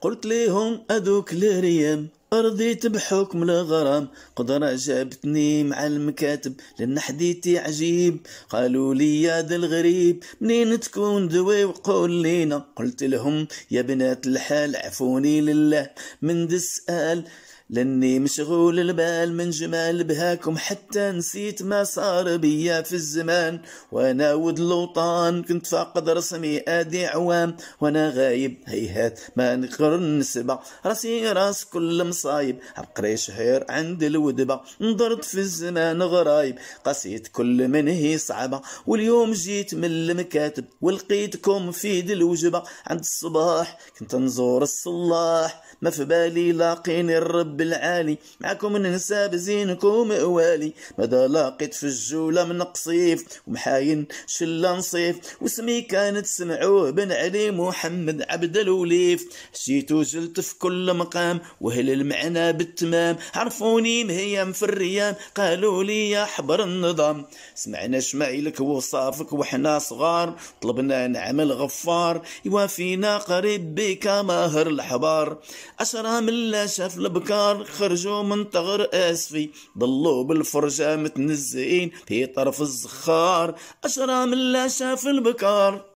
قلت ليهم أدوك الريام رضيت بحكم الغرام، قدرة جابتني مع المكاتب لأن حديتي عجيب. قالوا لي يا دا الغريب منين تكون دوي وقول لينا، قلت لهم يا بنات الحال عفوني لله من دي السؤال، لاني مشغول البال من جمال بهاكم حتى نسيت ما صار بيا في الزمان. وانا ود الوطن كنت فاقد رسمي ادي عوام، وانا غايب هيهات ما نقرن نسبة راسي راس كل مصايب. عبقري شهير عند الودبة نضرت في الزمان غرايب، قسيت كل من هي صعبة واليوم جيت من المكاتب ولقيتكم في دي الوجبة. عند الصباح كنت نزور الصلاح ما في بالي لاقيني الرب العالي، معكم ننسى بزينكم موالي. ماذا لاقيت في الجولة من قصيف ومحاين شلا نصيف، واسمي كانت سمعوه بن علي محمد عبد الوليف. حشيت وجلت في كل مقام وهل المعنى بالتمام، عرفوني مهيم في الريام قالوا لي يا حبر النظام. سمعنا شمايلك وصافك وحنا صغار طلبنا نعمل غفار، يوافينا قريب بك ماهر الحبار. أشرى من لا شاف البكار خرجوا من طغر اسفي، ضلوا بالفرجة متنزئين في طرف الزخار. أشرى من لا شاف البكار.